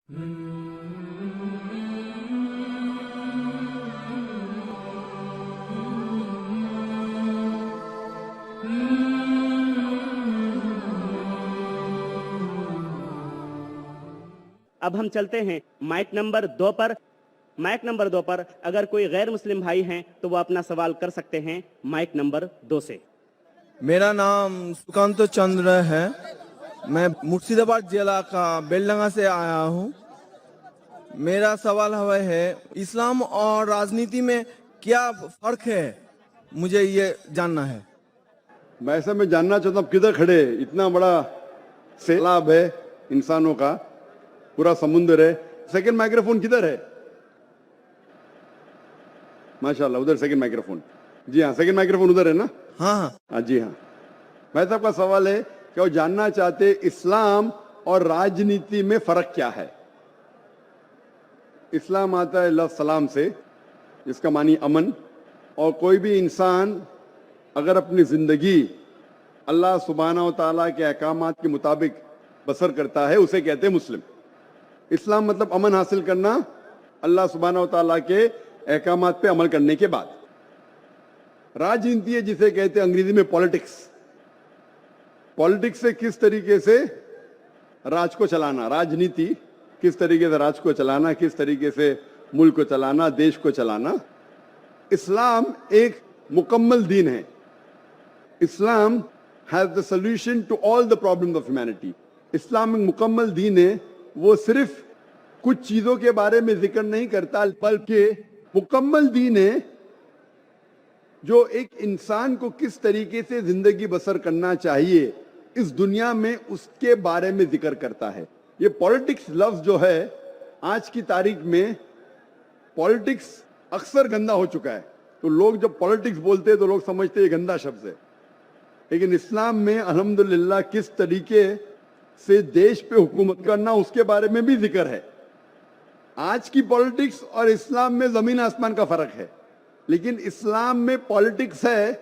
अब हम चलते हैं माइक नंबर 2 पर। माइक नंबर 2 पर अगर कोई गैर मुस्लिम भाई हैं तो वो अपना सवाल कर सकते हैं माइक नंबर 2 से। मेरा नाम सुकांत चंद्र है। मैं मुर्शिदाबाद जिला का बेलडंगा से आया हूँ। मेरा सवाल है इस्लाम और राजनीति में क्या फर्क है, मुझे ये जानना है। वैसे मैं जानना चाहता हूँ किधर खड़े, इतना बड़ा सैलाब है इंसानों का, पूरा समुद्र है। सेकंड माइक्रोफोन किधर है? माशाल्लाह, उधर सेकंड माइक्रोफोन। जी हाँ, सेकंड माइक्रोफोन उधर है ना? हाँ जी हाँ। भाई साहब का सवाल है कि वो जानना चाहते इस्लाम और राजनीति में फर्क क्या है। इस्लाम आता है लफ्ज़ सलाम से, जिसका मानी अमन, और कोई भी इंसान अगर अपनी जिंदगी अल्लाह सुब्हानहू व तआला के अहकामात के मुताबिक बसर करता है उसे कहते हैं मुस्लिम। इस्लाम मतलब अमन हासिल करना अल्लाह सुब्हानहू व तआला के अहकामात पे अमल करने के बाद। राजनीति है जिसे कहते हैं अंग्रेजी में पॉलिटिक्स। पॉलिटिक्स से किस तरीके से राज को चलाना, राजनीति किस तरीके से राज को चलाना, किस तरीके से मुल्क को चलाना, देश को चलाना। इस्लाम एक मुकम्मल दीन है। Islam has the solution to all the problems of humanity. इस्लाम एक मुकम्मल दीन है। वो सिर्फ कुछ चीजों के बारे में जिक्र नहीं करता, बल्कि मुकम्मल दीन है जो एक इंसान को किस तरीके से जिंदगी बसर करना चाहिए इस दुनिया में, उसके बारे में जिक्र करता है। ये पॉलिटिक्स लफ्ज जो है, आज की तारीख में पॉलिटिक्स अक्सर गंदा हो चुका है। तो लोग जब पॉलिटिक्स बोलते हैं तो लोग समझते हैं गंदा शब्द है, लेकिन इस्लाम में अल्हम्दुलिल्लाह किस तरीके से देश पे हुकूमत करना उसके बारे में भी जिक्र है। आज की पॉलिटिक्स और इस्लाम में जमीन आसमान का फर्क है, लेकिन इस्लाम में पॉलिटिक्स है।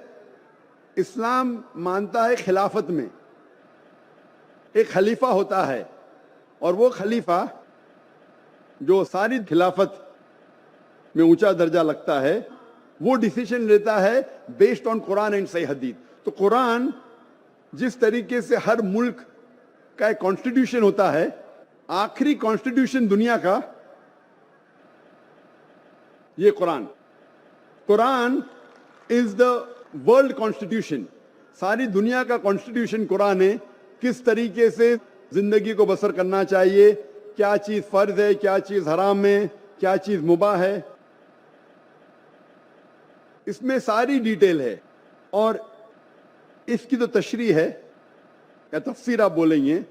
इस्लाम मानता है खिलाफत में एक खलीफा होता है, और वो खलीफा जो सारी खिलाफत में ऊंचा दर्जा लगता है, वो डिसीजन लेता है बेस्ड ऑन कुरान एंड सही हदीस। तो कुरान जिस तरीके से हर मुल्क का एक कॉन्स्टिट्यूशन होता है, आखिरी कॉन्स्टिट्यूशन दुनिया का ये Quran. Quran is the world constitution. सारी दुनिया का कॉन्स्टिट्यूशन कुरान है। किस तरीके से जिंदगी को बसर करना चाहिए, क्या चीज फर्ज है, क्या चीज हराम है, क्या चीज मुबाह है, इसमें सारी डिटेल है। और इसकी जो तशरीह है या तफसीर आप बोलेंगे,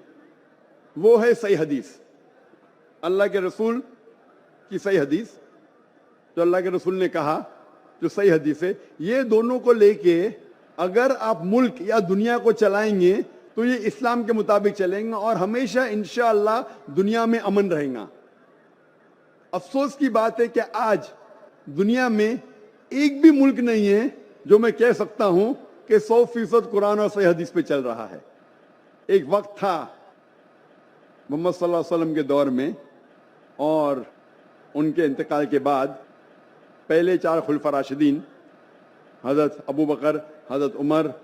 वो है सही हदीस, अल्लाह के रसूल की सही हदीस, जो अल्लाह के रसूल ने कहा, जो सही हदीस है। ये दोनों को लेके अगर आप मुल्क या दुनिया को चलाएंगे तो ये इस्लाम के मुताबिक चलेंगे और हमेशा इंशाअल्लाह दुनिया में अमन रहेगा। अफसोस की बात है कि आज दुनिया में एक भी मुल्क नहीं है जो मैं कह सकता हूं कि 100% कुरान और सही हदीस पे चल रहा है। एक वक्त था मोहम्मद सल्लल्लाहु अलैहि वसल्लम के दौर में, और उनके इंतकाल के बाद पहले 4 खुलफा राशिदीन, हजरत अबू बकर, हजरत उमर,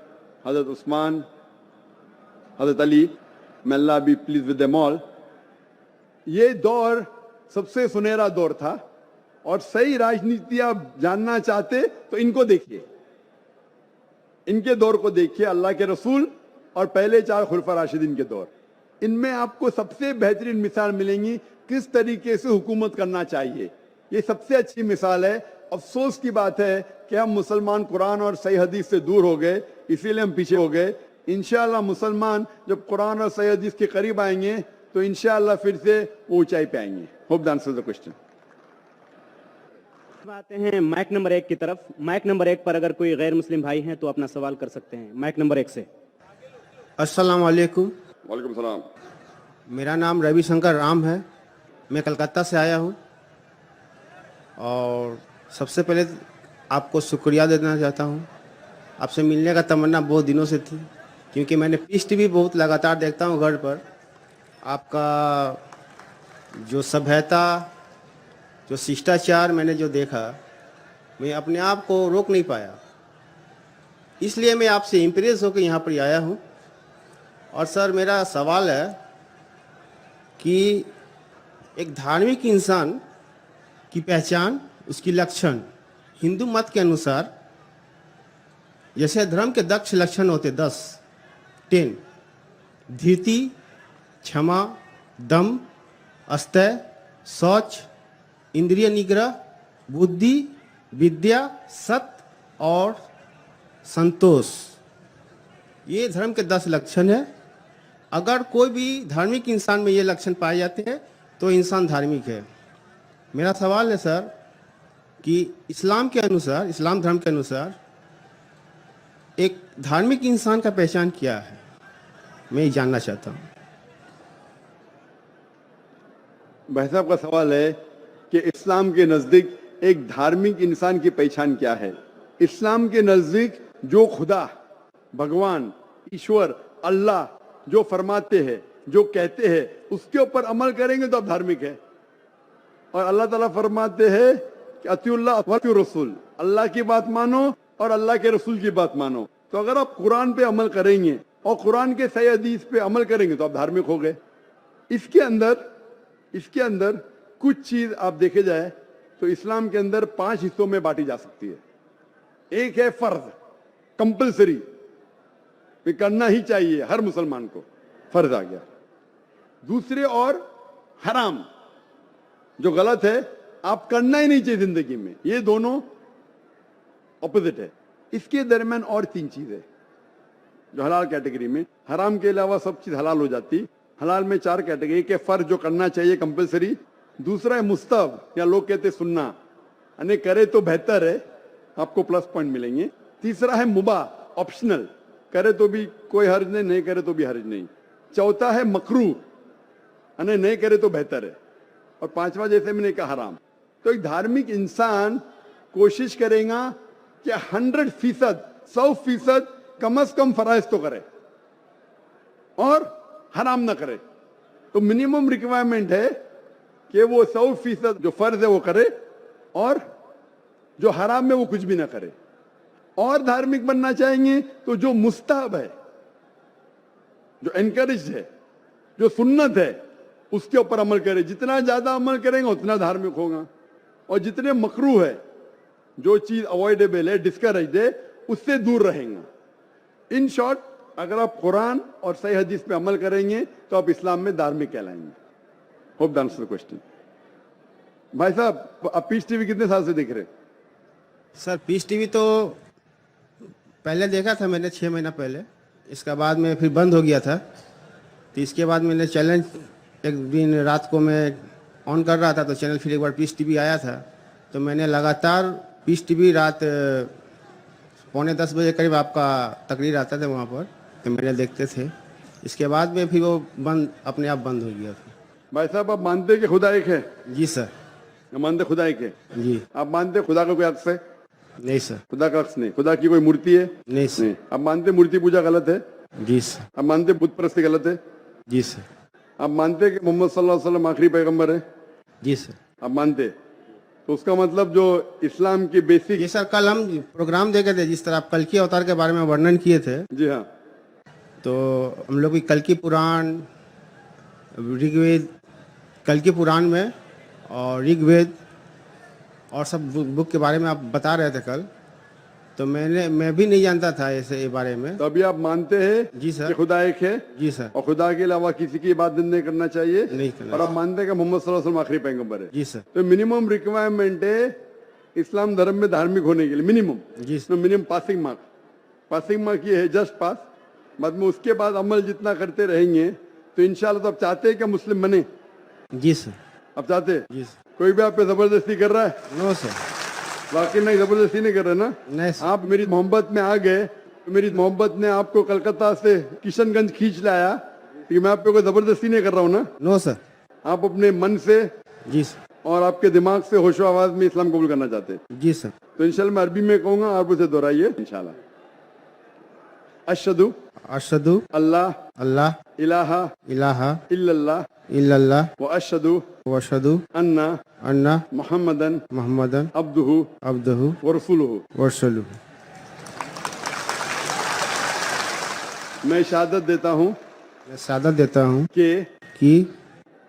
हजरत उस्मान, हजरत Ali, may Allah be pleased with them all, ये दौर सबसे सुनहरा दौर था। और सही राजनीति आप जानना चाहते तो इनको देखिए, इनके दौर को देखिए, अल्लाह के रसूल और पहले 4 खुलफा राशिदीन के दौर। इनमें आपको सबसे बेहतरीन मिसाल मिलेंगी किस तरीके से हुकूमत करना चाहिए। ये सबसे अच्छी मिसाल है। अफसोस की बात है कि हम मुसलमान कुरान और सही हदीस से दूर हो गए, इसीलिए हम पीछे हो गए। इंशाअल्लाह मुसलमान जब कुरान और सही हदीस के करीब आएंगे तो इंशाअल्लाह फिर से वो ऊंचाई पे आएंगे। Hope that answers the question. आते हैं माइक नंबर 1 की तरफ। माइक नंबर 1 पर अगर कोई गैर मुस्लिम भाई हैं तो अपना सवाल कर सकते हैं माइक नंबर 1 से। अस्सलाम वालेकुम। वालेकुम सलाम। मेरा नाम रविशंकर राम है, मैं कलकत्ता से आया हूँ। और सबसे पहले आपको शुक्रिया देना चाहता हूँ। आपसे मिलने का तमन्ना बहुत दिनों से थी, क्योंकि मैंने पीस टीवी बहुत लगातार देखता हूँ घर पर। आपका जो सभ्यता, जो शिष्टाचार मैंने जो देखा, मैं अपने आप को रोक नहीं पाया। इसलिए मैं आपसे इम्प्रेस होकर यहाँ पर आया हूँ। और सर मेरा सवाल है कि एक धार्मिक इंसान की पहचान, उसकी लक्षण हिंदू मत के अनुसार, जैसे धर्म के 10 लक्षण होते 10 धीरति, क्षमा, दम, अस्तय, शौच, इंद्रिय निग्रह, बुद्धि, विद्या, सत्य और संतोष, ये धर्म के 10 लक्षण है। अगर कोई भी धार्मिक इंसान में ये लक्षण पाए जाते हैं तो इंसान धार्मिक है। मेरा सवाल है सर कि इस्लाम के अनुसार, इस्लाम धर्म के अनुसार एक धार्मिक इंसान का पहचान क्या है, मैं ये जानना चाहता हूँ। भाई साहब का सवाल है कि इस्लाम के नजदीक एक धार्मिक इंसान की पहचान क्या है। इस्लाम के नजदीक जो खुदा, भगवान, ईश्वर, अल्लाह जो फरमाते हैं, जो कहते हैं, उसके ऊपर अमल करेंगे तो आप धार्मिक है। और अल्लाह ताला फरमाते हैं कि अतिउल्लाह व अतिउर रसूल, अल्लाह की बात मानो और अल्लाह के रसूल की बात मानो। तो अगर आप कुरान पे अमल करेंगे और कुरान के सही हदीस पे अमल करेंगे तो आप धार्मिक हो गए। इसके अंदर कुछ चीज आप देखे जाए तो इस्लाम के अंदर 5 हिस्सों में बांटी जा सकती है। एक है फर्ज, कंपलसरी, करना ही चाहिए, हर मुसलमान को फर्ज आ गया। दूसरे और हराम, जो गलत है, आप करना ही नहीं चाहिए जिंदगी में। ये दोनों ऑपोजिट है। इसके दरमियान और 3 चीजें जो हलाल कैटेगरी में, हराम के अलावा सब चीज हलाल हो जाती। हलाल में 4 कैटेगरी के फर्ज जो करना चाहिए कंपलसरी, दूसरा है मुस्तहब या लोग कहते सुन्ना, यानी करे तो बेहतर है, आपको प्लस पॉइंट मिलेंगे। तीसरा है मुबाह, ऑप्शनल, करे तो भी कोई हर्ज नहीं, नहीं करे तो भी हर्ज नहीं। चौथा है मकरूह, यानी नहीं करे तो बेहतर है। और 5वां जैसे मैंने कहा हराम। तो एक धार्मिक इंसान कोशिश करेगा कि 100%, 100% कम से कम फराइज तो करे और हराम ना करे। तो मिनिमम रिक्वायरमेंट है कि वो 100% जो फर्ज है वो करे और जो हराम है वो कुछ भी ना करे। और धार्मिक बनना चाहेंगे तो जो मुस्तहब है, जो एनकरेज है, जो सुन्नत है, उसके ऊपर अमल करे। जितना ज्यादा अमल करेंगे उतना धार्मिक होगा। और जितने मकरूह है, जो चीज अवॉइडेबल है, डिस्करेज है, उससे दूर रहेंगे। इन शॉर्ट, अगर आप कुरान और सही हदीस पे अमल करेंगे तो आप इस्लाम में धार्मिक कहलाएंगे। Hope that answers the question. भाई साहब, आप पीस टीवी कितने साल से देख रहे? सर पीस टीवी तो पहले देखा था मैंने 6 महीना पहले, इसका बाद में फिर बंद हो गया था। तो इसके बाद मैंने चैलेंज, एक दिन रात को मैं ऑन कर रहा था तो चैनल फिर एक बार पीस टीवी आया था, तो मैंने लगातार पीस टीवी रात 9:45 बजे करीब आपका तकरीर आता था वहाँ पर, तो मैंने देखते थे। इसके बाद में फिर वो बंद, अपने आप बंद हो गया था। भाई साहब, आप मानते हैं कि खुदा एक है? जी सर। मानते खुदा एक है? जी। आप मानते खुदा का कोई अक्स है? नहीं सर। खुदा का अक्स नहीं। खुदा की कोई मूर्ति है? नहीं सर। नहीं। आप मानते मूर्ति पूजा गलत है? जी सर। आप मानते बुत परस्ती गलत है? जी सर। आप मानते कि मोहम्मद सल्लल्लाहु अलैहि वसल्लम आखिरी पैगंबर है? जी सर। आप मानते? तो उसका मतलब जो इस्लाम की बेसिक। जी सर, कल हम प्रोग्राम देखे थे, जिस तरह आप कल की अवतार के बारे में वर्णन किए थे। जी हाँ। तो हम लोग की कल की पुराण, ऋग्वेद, कल की पुराण में और ऋग्वेद और सब बुक के बारे में आप बता रहे थे कल, तो मैं भी नहीं जानता था ऐसे ये बारे में। तो अभी आप मानते हैं? जी सर। कि खुदा एक है? जी सर। और खुदा के अलावा किसी की इबादत नहीं करना चाहिए? नहीं करना। और आप मानते हैं कि मोहम्मद सल्लल्लाहु अलैहि वसल्लम आखिरी पैगंबर है? जी सर। तो मिनिमम रिक्वायरमेंट है इस्लाम धर्म में धार्मिक होने के लिए, मिनिमम। जी sir. Minimum passing mark. Passing mark ये है, जस्ट पास। बाद में उसके बाद अमल जितना करते रहेंगे तो इंशाल्लाह। तो आप चाहते हैं कि मुस्लिम बने? जी सर। आप चाहते हैं? जी सर। कोई भी आप पे जबरदस्ती कर रहा है? No sir. वाकई नहीं, जबरदस्ती नहीं कर रहे ना? नहीं सर। आप मेरी मोहब्बत में आ गए, तो मेरी मोहब्बत ने आपको कलकत्ता से किशनगंज खींच लाया, कि मैं आप पे कोई जबरदस्ती नहीं कर रहा हूँ ना? No sir. आप अपने मन से जी सर। और आपके दिमाग से होशो आवाज में इस्लाम कबूल करना चाहते हैं? जी सर। तो इंशाल्लाह मैं अरबी में कहूंगा, आप उसे दोहराइए इंशाल्लाह। अशहदु अशहदु अल्लाह अल्लाह इलाहा इलाहा इल्लल्लाह इल्लल्लाह व अशहदु व अशहदु अन्ना अन्ना मुहम्मदन मुहम्मदन अब्दुहु अब्दुहु व रसूलुहु। व रसूलुहु। मैं शहादत देता हूँ मैं शहादत देता हूँ कि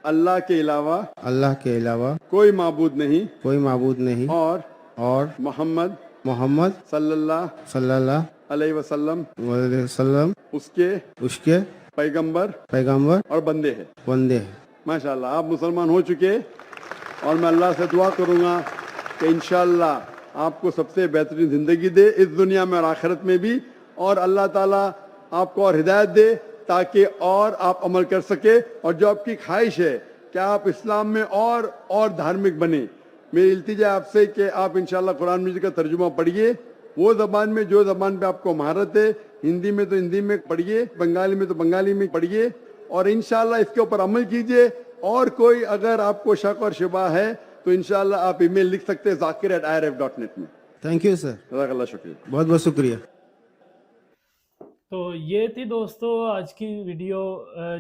अल्लाह के अलावा अल्लाह के अलावा कोई माबूद नहीं कोई माबूद नहीं और और मोहम्मद मोहम्मद सल्लल्लाहु सल्लल्लाहु अलैहि वसल्लम अलैहि वसल्लम उसके पैगंबर पैगंबर और बंदे हैं। बंदे हैं। माशाल्लाह आप मुसलमान हो चुके और मैं अल्लाह से दुआ करूंगा कि इंशाअल्लाह आपको सबसे बेहतरीन जिंदगी दे इस दुनिया में और आखिरत में भी, और अल्लाह ताला आपको और हिदायत दे ताकि और आप अमल कर सके, और जो आपकी ख्वाहिश है कि आप इस्लाम में और धार्मिक बने। मेरी इल्तिजा आपसे कि आप इंशाअल्लाह कुरान मजीद का तर्जुमा पढ़िए, वो ज़बान में जो ज़बान पे आपको महारत है, हिंदी में तो हिंदी में पढ़िए, बंगाली में तो बंगाली में पढ़िए, और इंशाअल्लाह इसके ऊपर अमल कीजिए। और कोई अगर आपको शक और शुबा है तो इंशाअल्लाह आप ईमेल लिख सकते हैं zakir@irf.net में। थैंक यू सर, जज़ाकल्लाह, शुक्रिया। बहुत बहुत शुक्रिया। तो ये थी दोस्तों आज की वीडियो,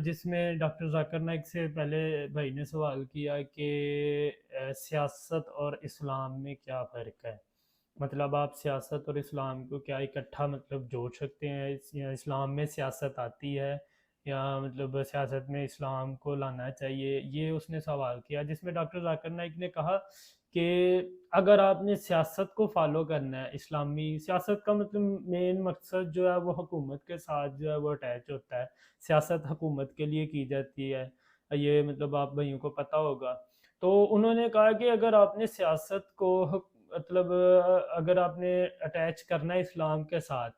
जिसमें डॉक्टर जाकिर नाइक से पहले भाई ने सवाल किया कि सियासत और इस्लाम में क्या फ़र्क है। मतलब आप सियासत और इस्लाम को क्या इकट्ठा मतलब जोड़ सकते हैं, या इस्लाम में सियासत आती है, या मतलब सियासत में इस्लाम को लाना चाहिए, ये उसने सवाल किया। जिसमें डॉक्टर जाकिर नाइक ने कहा कि अगर आपने सियासत को फॉलो करना है, इस्लामी सियासत का मतलब मेन मकसद जो है वो हुकूमत के साथ जो है वो अटैच होता है। सियासत हुकूमत के लिए की जाती है, ये मतलब आप भाइयों को पता होगा। तो उन्होंने कहा कि अगर आपने सियासत को मतलब अगर आपने अटैच करना है इस्लाम के साथ,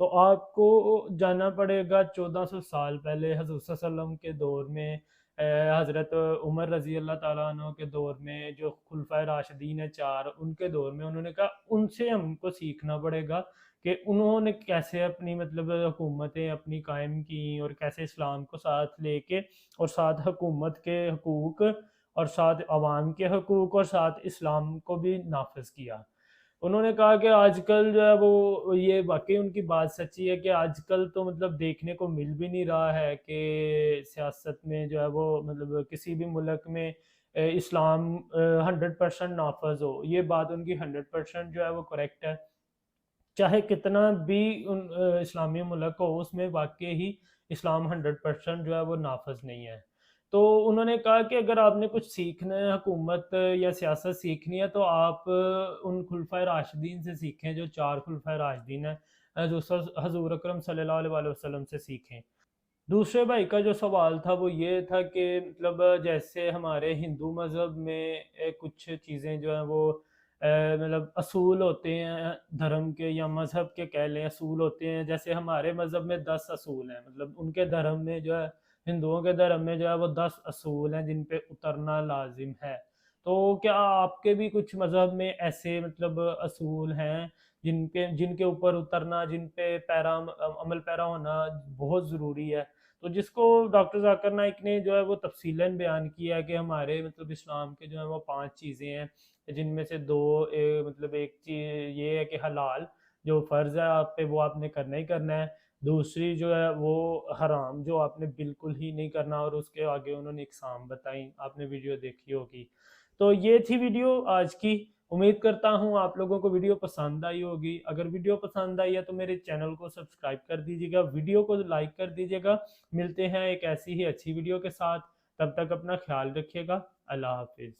तो आपको जाना पड़ेगा 1400 साल पहले हज़रत सल्लल्लाहु अलैहि वसल्लम के दौर में, हज़रत उमर रज़ी अल्लाह ताला अन्हु के दौर में, जो खुलफाए राशिदीन है 4, उनके दौर में। उन्होंने कहा उनसे हमको सीखना पड़ेगा कि उन्होंने कैसे अपनी मतलब हुकूमतें अपनी कायम की, और कैसे इस्लाम को साथ लेके और साथ हुकूमत के हकूक़ और साथ अवाम के हकूक़ और साथ इस्लाम को भी नाफिज किया। उन्होंने कहा कि आजकल जो है वो, ये वाकई उनकी बात सच्ची है कि आजकल तो मतलब देखने को मिल भी नहीं रहा है कि सियासत में जो है वो मतलब किसी भी मुल्क में इस्लाम 100% नाफज हो। ये बात उनकी 100% जो है वो करेक्ट है। चाहे कितना भी इस्लामी मुल्क हो, उसमें वाकई ही इस्लाम 100% जो है वो नाफज नहीं है। तो उन्होंने कहा कि अगर आपने कुछ सीखना है, हुकूमत या सियासत सीखनी है, तो आप उन खुलफाए राशिदीन से सीखें जो 4 खुलफाए राशिदीन हैं, जो हजूर अकरम सल्लल्लाहु अलैहि वसल्लम से सीखें। दूसरे भाई का जो सवाल था वो ये था कि मतलब जैसे हमारे हिंदू मज़हब में कुछ चीज़ें जो हैं वो मतलब असूल होते हैं धर्म के, या मज़हब के कह लें असूल होते हैं। जैसे हमारे मज़हब में 10 असूल हैं, मतलब उनके धर्म में जो है, हिंदुओं के धर्म में जो है वो 10 असूल हैं जिन पे उतरना लाजिम है। तो क्या आपके भी कुछ मज़हब में ऐसे मतलब असूल हैं जिनके ऊपर उतरना, जिन पे अमल पैरा होना बहुत ज़रूरी है? तो जिसको डॉक्टर जाकिर नाइक ने जो है वो तफसीलन बयान किया है कि हमारे मतलब इस्लाम के जो है वो 5 चीज़ें हैं, जिनमें से 2 मतलब एक चीज़ ये है कि हलाल जो फ़र्ज़ है आप पे वो आपने करना ही करना है। दूसरी जो है वो हराम जो आपने बिल्कुल ही नहीं करना, और उसके आगे उन्होंने इकसाम बताई, आपने वीडियो देखी होगी। तो ये थी वीडियो आज की। उम्मीद करता हूँ आप लोगों को वीडियो पसंद आई होगी। अगर वीडियो पसंद आई है तो मेरे चैनल को सब्सक्राइब कर दीजिएगा, वीडियो को लाइक कर दीजिएगा। मिलते हैं एक ऐसी ही अच्छी वीडियो के साथ, तब तक अपना ख्याल रखिएगा। अल्लाह हाफिज़।